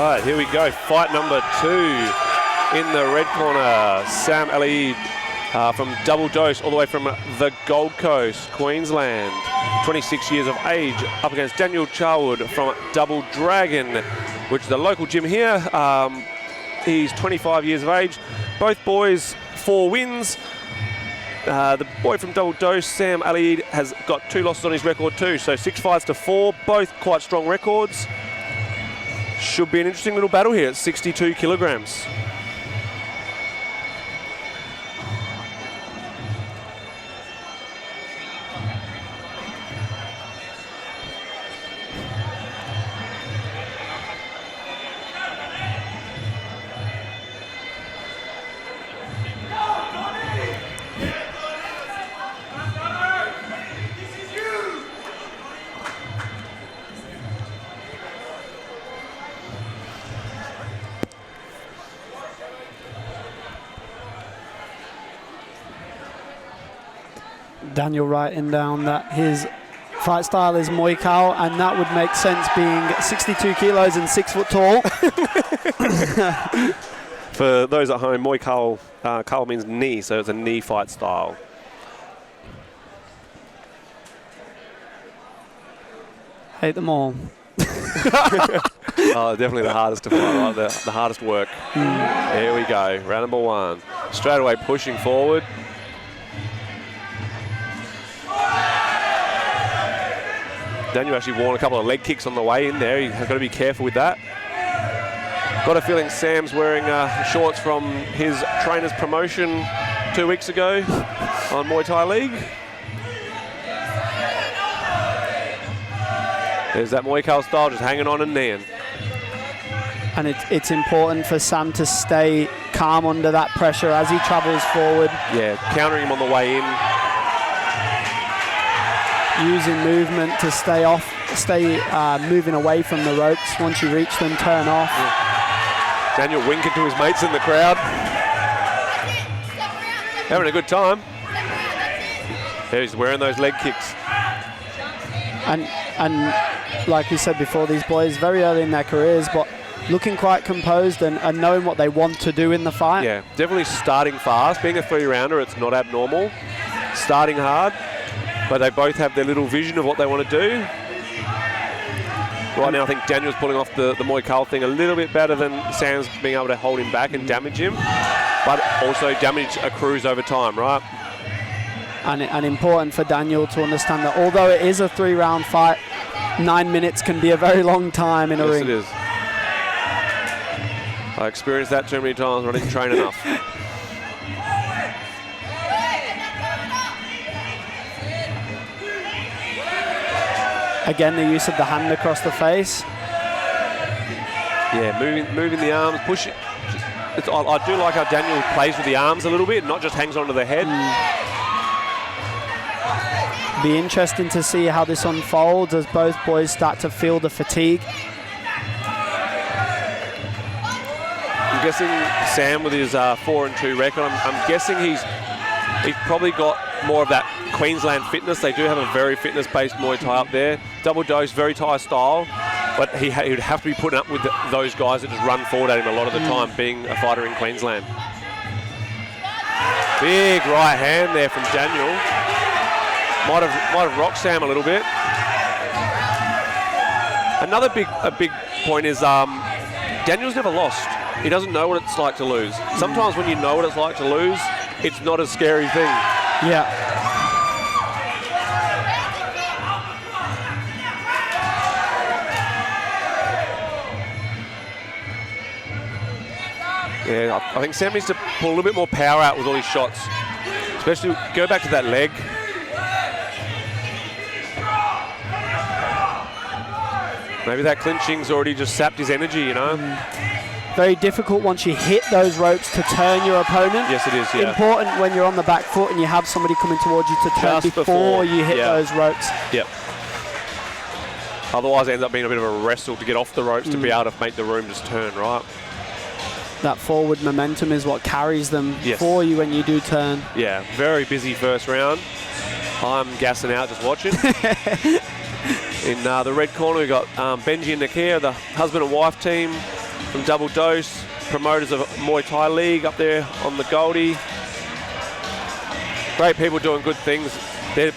right, here we go. Fight number 2 in the red corner. Sam Eleid from Double Dose, all the way from the Gold Coast, Queensland. 26 years of age, up against Daniel Charlwood from Double Dragon, which is the local gym here. He's 25 years of age. Both boys 4 wins. The boy from Double Dose, Sam Eleid, has got 2 losses on his record too, so 6 fights to 4, both quite strong records. Should be an interesting little battle here at 62 kilograms. Daniel writing down that his fight style is Muaythai, and that would make sense being 62 kilos and 6 foot tall. For those at home, Muaythai, Kal means knee, so it's a knee fight style. Hate them all. Oh, definitely the hardest to fight, right? The hardest work. Here we go, round number 1. Straight away pushing forward. Daniel actually worn a couple of leg kicks on the way in there. He's got to be careful with that. Got a feeling Sam's wearing shorts from his trainer's promotion 2 weeks ago on Muay Thai League. There's that Muay Thai style just hanging on and kneeing. And it's important for Sam to stay calm under that pressure as he travels forward. Yeah, countering him on the way in. Using movement to stay moving away from the ropes. Once you reach them, turn off. Yeah. Daniel winking to his mates in the crowd. Having a good time. He's wearing those leg kicks. And like we said before, these boys very early in their careers, but looking quite composed and knowing what they want to do in the fight. Yeah, definitely starting fast. Being a 3-rounder, it's not abnormal. Starting hard. But they both have their little vision of what they want to do. Right now, I think Daniel's pulling off the Muay Thai thing a little bit better than Sam's being able to hold him back and damage him. But also damage accrues over time, right? And important for Daniel to understand that although it is a 3-round fight, 9 minutes can be a very long time in a ring. Yes, it is. I experienced that too many times when I didn't train enough. Again, the use of the hand across the face. Yeah, moving the arms, pushing. I do like how Daniel plays with the arms a little bit, not just hangs onto the head. Be interesting to see how this unfolds as both boys start to feel the fatigue. I'm guessing Sam with his 4-2 record, I'm guessing he's probably got more of that Queensland fitness. They do have a very fitness-based Muay Thai up there. Double Dose, very Thai style, but he would have to be putting up with those guys that just run forward at him a lot of the time, being a fighter in Queensland. Big right hand there from Daniel. Might have rocked Sam a little bit. Another big point is Daniel's never lost. He doesn't know what it's like to lose. Sometimes when you know what it's like to lose, it's not a scary thing. Yeah. Yeah, I think Sam needs to pull a little bit more power out with all his shots. Especially go back to that leg. Maybe that clinching's already just sapped his energy, you know? Very difficult once you hit those ropes to turn your opponent. Yes, it is, yeah. Important when you're on the back foot and you have somebody coming towards you to turn Just before you hit those ropes. Yep. Otherwise, it ends up being a bit of a wrestle to get off the ropes to be able to make the room just turn, right? That forward momentum is what carries them for you when you do turn. Yeah, very busy first round. I'm gassing out just watching. In the red corner, we've got Benji and Nakia, the husband and wife team. from Double Dose, promoters of Muaythai League up there on the Goldie. Great people doing good things. They're,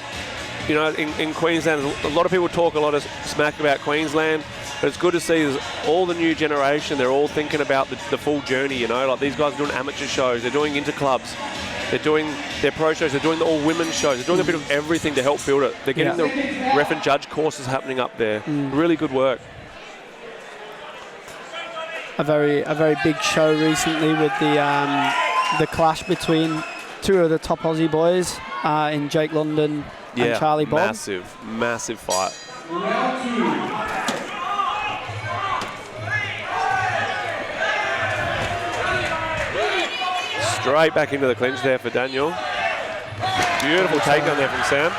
you know, in Queensland, a lot of people talk a lot of smack about Queensland, but it's good to see there's all the new generation. They're all thinking about the full journey, you know. Like these guys are doing amateur shows, they're doing interclubs, they're doing their pro shows, they're doing the all-women shows, they're doing a bit of everything to help build it. They're getting the ref and judge courses happening up there. Really good work. A very big show recently with the clash between two of the top Aussie boys in Jake London and Charlie Bob. Massive fight. Straight back into the clinch there for Daniel. Beautiful takedown there from Sam.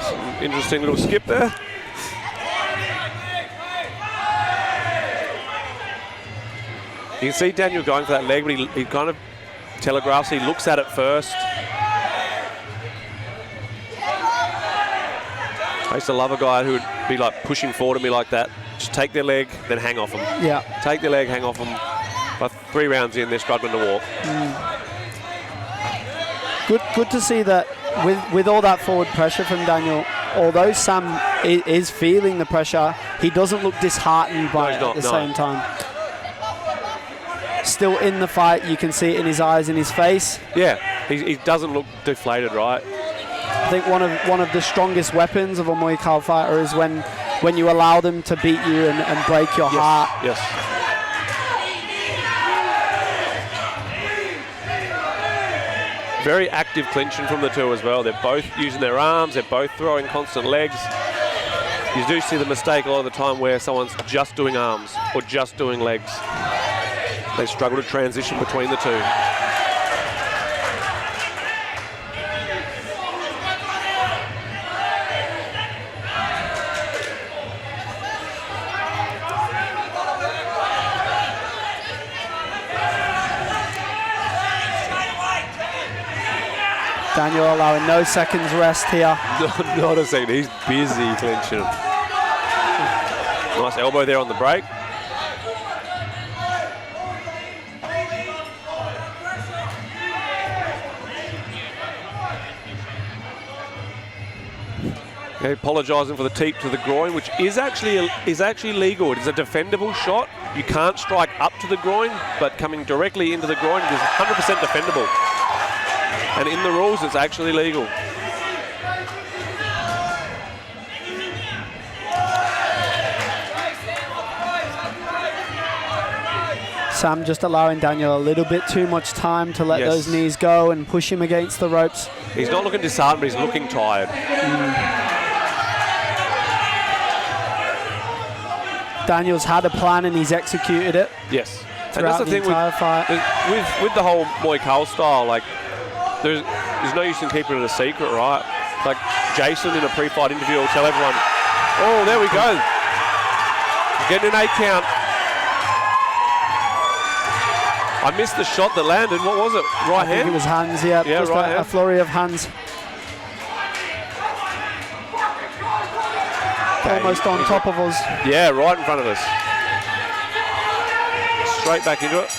Some interesting little skip there. You can see Daniel going for that leg, but he kind of telegraphs, he looks at it first. I used to love a guy who would be like pushing forward at me like that. Just take their leg, then hang off them. Yeah. Take their leg, hang off them. By 3 rounds in, they're struggling to walk. Good to see that with all that forward pressure from Daniel, although Sam is feeling the pressure, he doesn't look disheartened by it at the same time. Still in the fight, you can see it in his eyes, in his face. Yeah, he doesn't look deflated, right? I think one of the strongest weapons of a Muay Thai fighter is when you allow them to beat you and break your heart. Yes. Very active clinching from the two as well. They're both using their arms, they're both throwing constant legs. You do see the mistake a lot of the time where someone's just doing arms or just doing legs. They struggle to transition between the two. Daniel allowing no seconds rest here. Not a second, he's busy clinching. Nice elbow there on the break. Okay, apologising for the teep to the groin, which is actually legal. It is a defendable shot. You can't strike up to the groin, but coming directly into the groin is 100% defendable. And in the rules, it's actually legal. Sam just allowing Daniel a little bit too much time to let those knees go and push him against the ropes. He's not looking disheartened, but he's looking tired. Daniel's had a plan and he's executed it. Yes. And that's the thing with the whole Muay Thai style, like there's no use in keeping it a secret, right? Like Jason in a pre-fight interview will tell everyone, oh, there we go. Getting an 8 count. I missed the shot that landed. What was it? Right hand? I think it was hands, yeah. Just right a flurry of hands. Almost on top of us. Yeah, right in front of us. Straight back into it.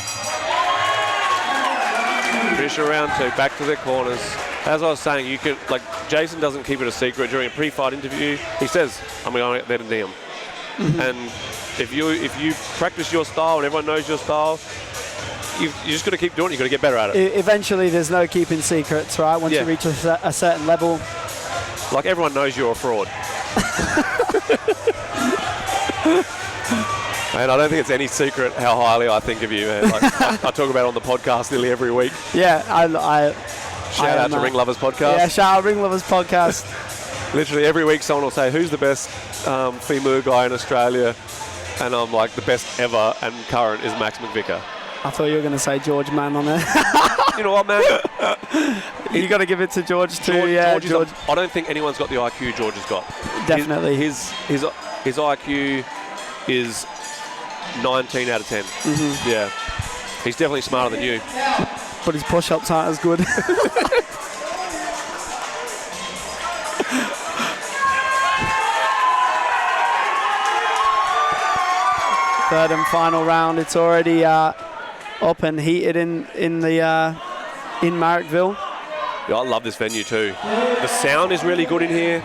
Finish around 2, back to their corners. As I was saying, you could, like, Jason doesn't keep it a secret during a pre-fight interview. He says, I'm going to let him knee him. And if you practice your style and everyone knows your style, you just got to keep doing it. You've got to get better at it. Eventually, there's no keeping secrets, right? Once you reach a certain level. Like, everyone knows you're a fraud. Man, I don't think it's any secret how highly I think of you, man. Like, I talk about it on the podcast nearly every week. Yeah, Shout out to Ring Lovers Podcast. Yeah, shout out Ring Lovers Podcast. Literally every week someone will say, who's the best female guy in Australia? And I'm like, the best ever and current is Max McVicker. I thought you were going to say George Mann on there. You know what, man? You got to give it to George too. George. I don't think anyone's got the IQ George has got. Definitely. His IQ is 19 out of 10. Yeah. He's definitely smarter than you. But his push-ups aren't as good. third and final round. It's already up and heated in Marrickville. Yeah, I love this venue too. The sound is really good in here.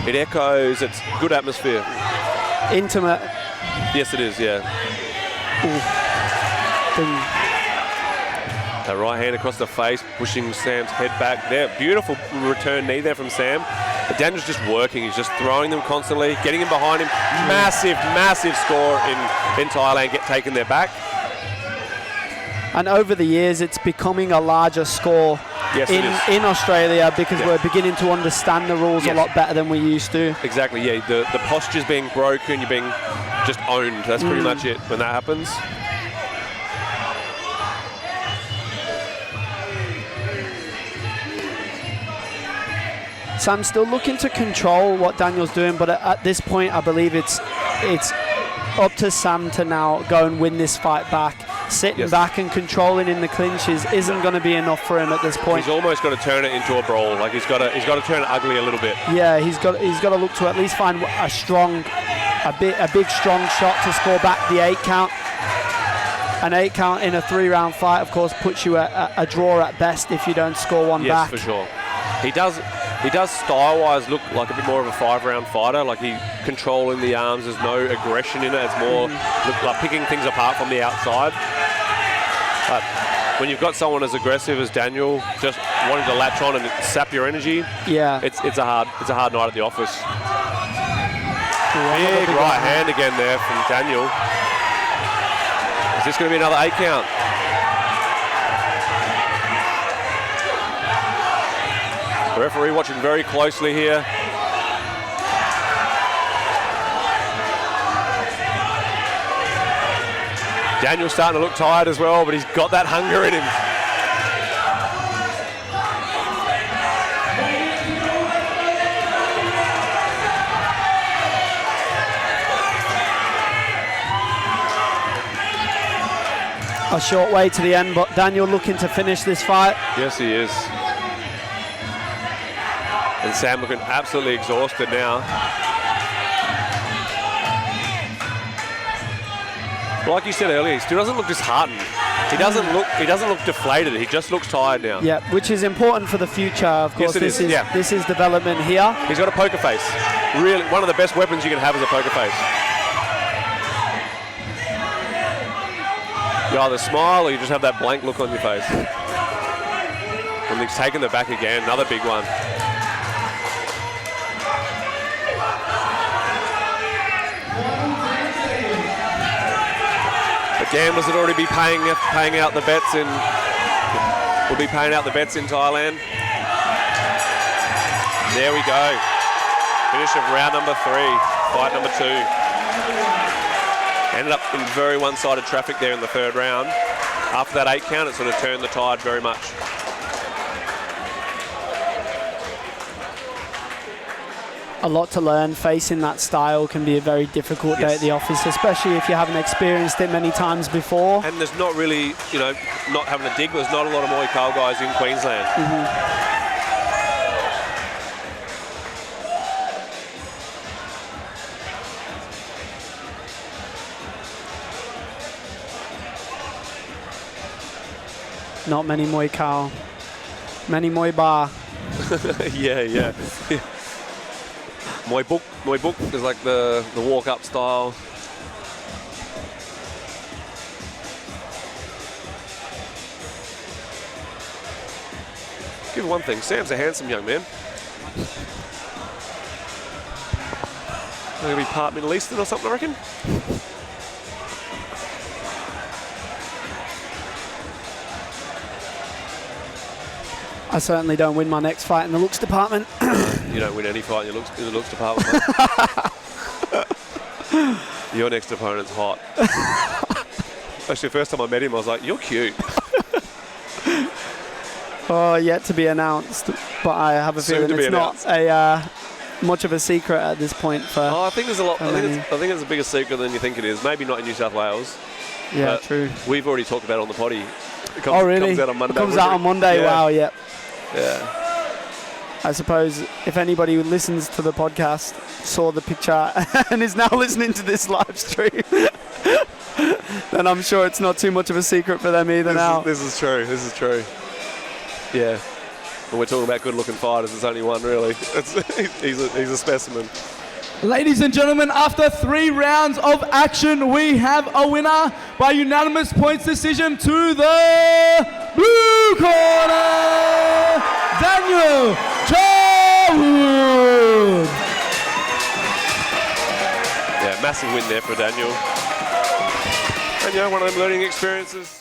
It echoes. It's good atmosphere. Intimate. Yes, it is. Yeah. That right hand across the face, pushing Sam's head back there. Beautiful return knee there from Sam. But Daniel's just working. He's just throwing them constantly, getting him behind him. Massive, massive score in Thailand, taking their back. And over the years, it's becoming a larger score in Australia because we're beginning to understand the rules a lot better than we used to. Exactly, yeah. The posture's being broken, you're being just owned. That's pretty much it when that happens. Sam's still looking to control what Daniel's doing, but at this point, I believe it's up to Sam to now go and win this fight back. Sitting back and controlling in the clinches isn't going to be enough for him at this point. He's almost got to turn it into a brawl. Like he's got to turn it ugly a little bit. Yeah, he's got to look to at least find a big strong shot to score back the 8 count. An 8 count in a 3-round fight, of course, puts you at a draw at best if you don't score one back. Yes, for sure. He does style-wise look like a bit more of a 5-round fighter. Like he controlling the arms. There's no aggression in it. It's more like picking things apart from the outside. But when you've got someone as aggressive as Daniel, just wanting to latch on and sap your energy, it's a hard night at the office. Big right hand again there from Daniel. Is this going to be another 8 count? The referee watching very closely here. Daniel's starting to look tired as well, but he's got that hunger in him. A short way to the end, but Daniel looking to finish this fight. Yes, he is. And Sam looking absolutely exhausted now. Like you said earlier, he still doesn't look disheartened. He doesn't look deflated. He just looks tired now. Yeah, which is important for the future. Of course, this is development here. He's got a poker face. Really, one of the best weapons you can have is a poker face. You either smile or you just have that blank look on your face. And he's taken the back again. Another big one. Gamblers would already be paying out the bets in. Will be paying out the bets in Thailand. There we go. Finish of round number 3, fight number 2. Ended up in very one-sided traffic there in the 3rd round. After that 8 count, it sort of turned the tide very much. A lot to learn. Facing that style can be a very difficult day at the office, especially if you haven't experienced it many times before. And there's not really, not having a dig, there's not a lot of Muay Thai guys in Queensland. Not many Muay Thai. Many Muay Bar. yeah. Muay book is like the walk-up style. Give one thing, Sam's a handsome young man. Going to be part Middle Eastern or something, I reckon. I certainly don't win my next fight in the looks department. You don't win any fight in the looks department. Your next opponent's hot. Actually, the first time I met him, I was like, "You're cute." Oh, yet to be announced, but I have a feeling it's not much of a secret at this point. I think there's a lot. I think it's a bigger secret than you think it is. Maybe not in New South Wales. Yeah, true. We've already talked about it on the potty. Oh, really? Comes out on Monday. Comes out on Monday. Yeah. Wow. Yep. Yeah. I suppose if anybody who listens to the podcast saw the picture and is now listening to this live stream. then I'm sure it's not too much of a secret for them either now. This is true. This is true. Yeah. When we're talking about good-looking fighters, there's only one really. He's a specimen. Ladies and gentlemen, after 3 rounds of action, we have a winner by unanimous points decision to the blue corner, Daniel Charlwood. Yeah, massive win there for Daniel. And one of them learning experiences.